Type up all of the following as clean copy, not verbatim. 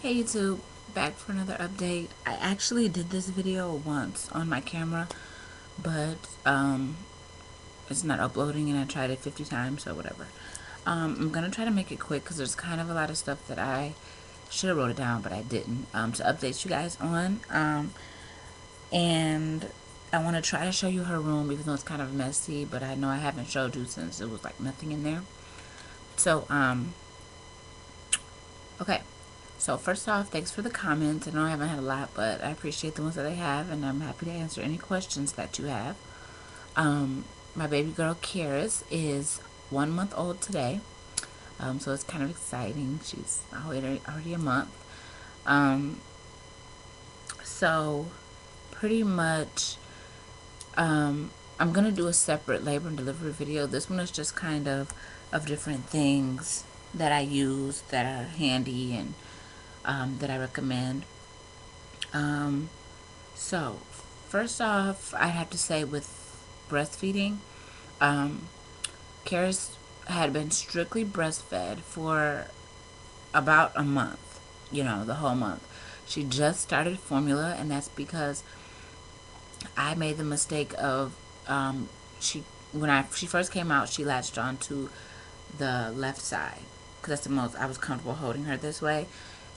Hey YouTube, back for another update. I actually did this video once on my camera, but it's not uploading and I tried it 50 times, so whatever. I'm gonna try to make it quick because there's kind of a lot of stuff that I should have wrote it down, but I didn't, to update you guys on. And I want to try to show you her room, even though it's kind of messy, but I know I haven't showed you since it was like nothing in there. So, okay. So first off, thanks for the comments. I know I haven't had a lot, but I appreciate the ones that I have, and I'm happy to answer any questions that you have. My baby girl, Karis, is 1 month old today, so it's kind of exciting. She's already a month. So pretty much, I'm going to do a separate labor and delivery video. This one is just kind of different things that I use that are handy and that I recommend. So first off, I have to say with breastfeeding, Karis had been strictly breastfed for about a month, the whole month. She just started formula, and that's because I made the mistake of when she first came out, she latched on to the left side because that's the most I was comfortable holding her this way.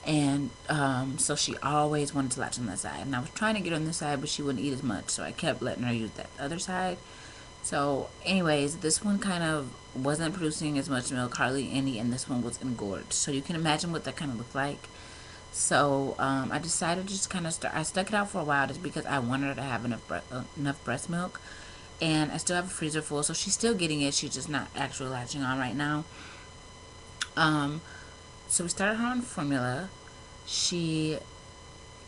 And so she always wanted to latch on that side, and I was trying to get on this side, but she wouldn't eat as much, so I kept letting her use that other side. So anyways, this one kind of wasn't producing as much milk, hardly any, and this one was engorged, so you can imagine what that kind of looked like. So I decided to just kind of I stuck it out for a while just because I wanted her to have enough breast milk. And I still have a freezer full, so she's still getting it. She's just not actually latching on right now. So we started her on formula. She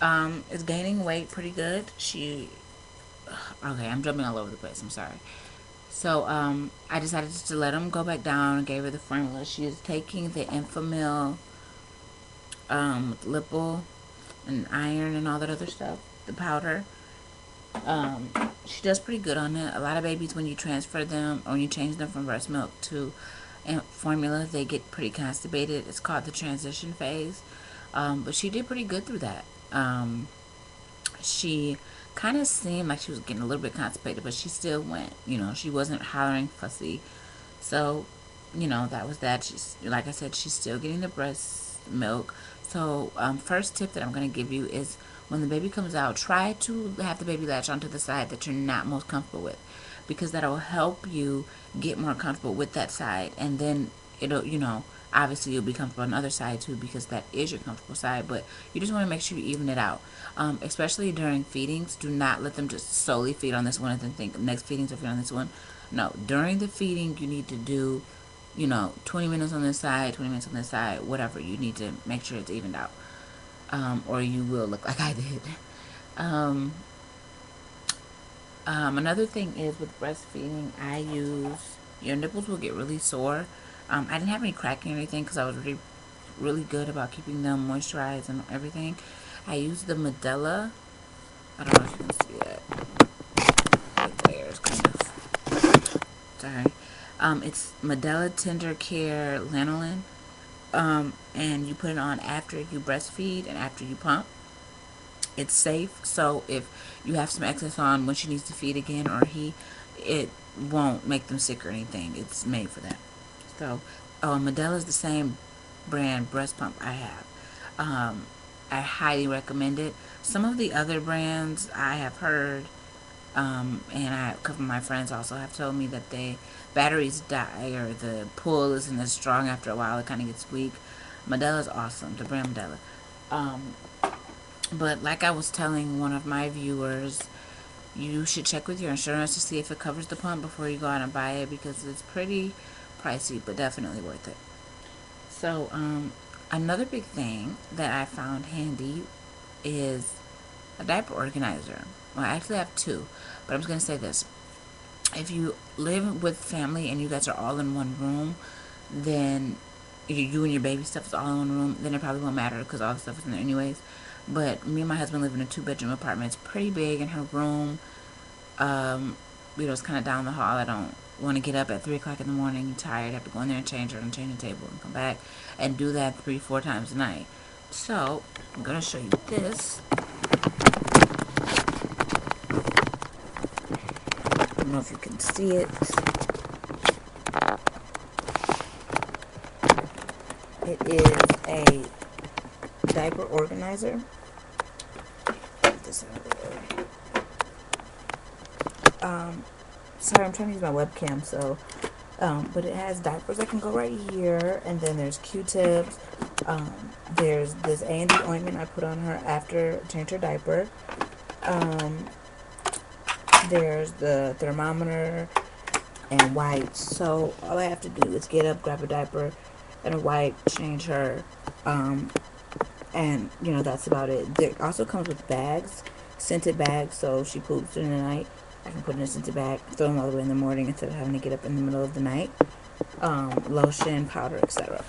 is gaining weight pretty good. Okay, I'm jumping all over the place. I'm sorry. So I decided just to let him go back down and gave her the formula. She is taking the Enfamil, Lipo, and iron and all that other stuff, the powder. She does pretty good on it. A lot of babies, when you transfer them or when you change them from breast milk to formula, they get pretty constipated. It's called the transition phase. But she did pretty good through that. She kind of seemed like she was getting a little bit constipated, but she still went. She wasn't hollering fussy. So, that was that. She's, like I said, she's still getting the breast milk. So, first tip that I'm going to give you is when the baby comes out, try to have the baby latch onto the side that you're not most comfortable with, because that'll help you get more comfortable with that side, and then it'll, obviously you'll be comfortable on the other side too, because that is your comfortable side, but you just want to make sure you even it out. Especially during feedings, do not let them just solely feed on this one and then think next feedings will feed on this one. No, during the feeding you need to do 20 minutes on this side, 20 minutes on this side, whatever. You need to make sure it's evened out, or you will look like I did. Another thing is with breastfeeding, your nipples will get really sore. I didn't have any cracking or anything because I was really good about keeping them moisturized and everything. I used the Medela. I don't know if you can see that. Right there, it's kind of, sorry. It's Medela Tender Care Lanolin. And you put it on after you breastfeed and after you pump. It's safe, so if you have some excess on when she needs to feed again or it won't make them sick or anything. It's made for that. So, Medela is the same brand breast pump I have. I highly recommend it. Some of the other brands I have heard, and a couple of my friends also have told me that batteries die or the pull isn't as strong after a while. It kind of gets weak. Medela is awesome, the brand Medela. But like I was telling one of my viewers, you should check with your insurance to see if it covers the pump before you go out and buy it, because it's pretty pricey, but definitely worth it. So, another big thing that I found handy is a diaper organizer. Well, I actually have two, but I'm just going to say this. If you live with family and you guys are all in one room, then you and your baby stuff is all in one room, then it probably won't matter because all the stuff is in there anyways. But me and my husband live in a 2-bedroom apartment. It's pretty big, in her room, it's kind of down the hall. I don't want to get up at 3 o'clock in the morning, tired, have to go in there and change her and change the table and come back and do that 3-4 times a night. So I'm gonna show you this. I don't know if you can see it. It is a diaper organizer. Get this out of the way. Sorry, I'm trying to use my webcam, so but it has diapers that can go right here, and then there's Q-tips. There's this A&D ointment I put on her after I changed her diaper. There's the thermometer and wipes. So all I have to do is get up, grab a diaper and a wipe, change her, and that's about it. There also comes with bags, scented bags, so if she poops during the night, I can put in a scented bag, throw them all the way in the morning instead of having to get up in the middle of the night. Lotion, powder, etc.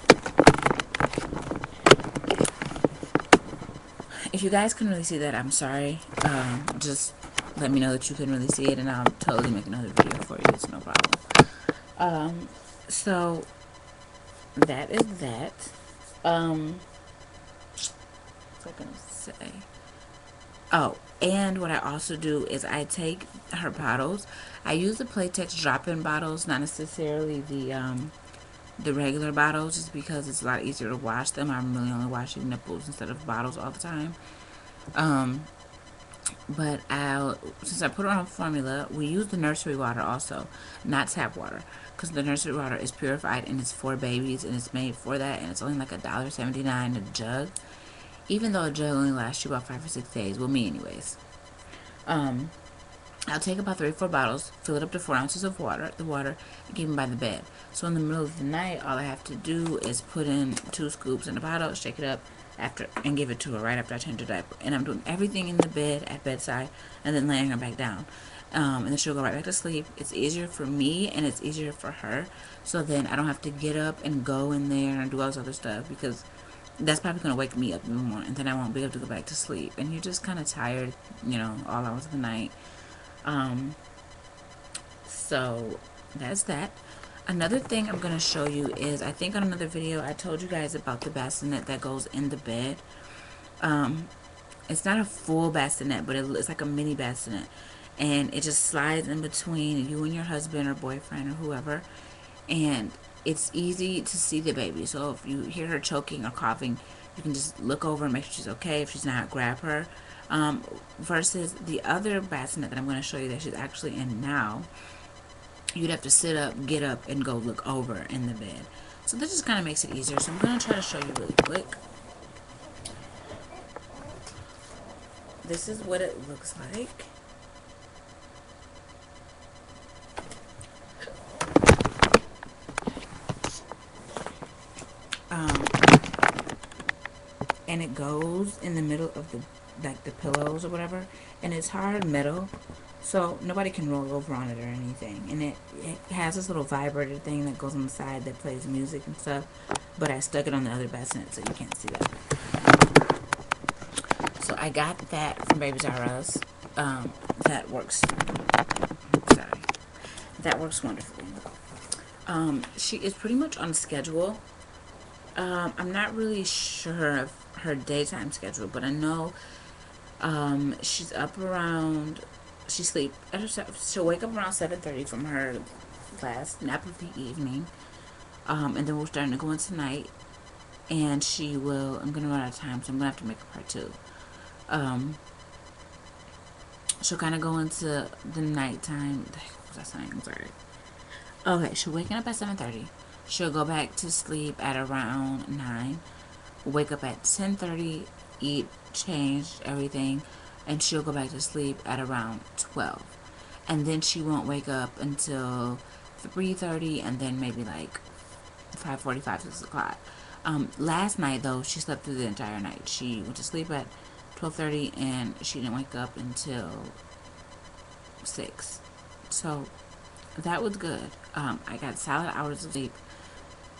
If you guys couldn't really see that, I'm sorry. Just let me know that you couldn't really see it, and I'll totally make another video for you. It's no problem. So that is that. What's I gonna say? Oh, and what I also do is I take her bottles. I use the Playtex drop-in bottles, not necessarily the regular bottles, just because it's a lot easier to wash them. I'm really only washing nipples instead of bottles all the time. But since I put her on formula, we use the nursery water also, not tap water, because the nursery water is purified and it's for babies and it's made for that, and it's only like $1.79 a jug, even though a jug only lasts you about 5 or 6 days. Well, me anyways. I'll take about 3 or 4 bottles, fill it up to 4 ounces of water, and keep them by the bed. So in the middle of the night, all I have to do is put in 2 scoops in the bottle, shake it up, and give it to her right after I change her diaper. And I'm doing everything in the bed at bedside, and then laying her back down. And then she'll go right back to sleep. It's easier for me, and it's easier for her. So then I don't have to get up and go in there and do all this other stuff, because that's probably going to wake me up even more, and then I won't be able to go back to sleep. And you're just kind of tired, all hours of the night. So that's that. Another thing I'm going to show you is, I think on another video I told you guys about the bassinet that goes in the bed. It's not a full bassinet, but it's like a mini bassinet, and it just slides in between you and your husband or boyfriend or whoever, and it's easy to see the baby. So if you hear her choking or coughing, you can just look over and make sure she's okay. If she's not, grab her. Versus the other bassinet that I'm going to show you that she's actually in now, you'd have to sit up, get up, and go look over in the bed. So this just kind of makes it easier. So I'm going to try to show you really quick. This is what it looks like. And it goes in the middle of the pillows or whatever, and it's hard metal, so nobody can roll over on it or anything. And it has this little vibrator thing that goes on the side that plays music and stuff, but I stuck it on the other bassinet so you can't see that. So I got that from Babies R Us. That works. Sorry, that works wonderfully. She is pretty much on schedule. I'm not really sure of her daytime schedule, but I know she's up around, she'll wake up around 7:30 from her last nap of the evening, and then we're starting to go into night, and I'm gonna run out of time, so I'm gonna have to make a part 2. She'll kind of go into the nighttime. What was I saying? I'm sorry. Okay, she'll waking up at 7:30. She'll go back to sleep at around 9. Wake up at 10:30, eat, change everything, and she'll go back to sleep at around 12. And then she won't wake up until 3:30, and then maybe like 5:45, 6 o'clock. Last night though, she slept through the entire night. She went to sleep at 12:30, and she didn't wake up until 6. So that was good. I got solid hours of sleep,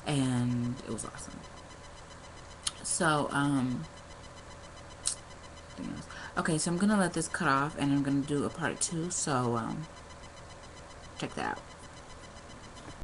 and it was awesome. So, okay, so I'm gonna let this cut off, and I'm gonna do a part 2, so check that out.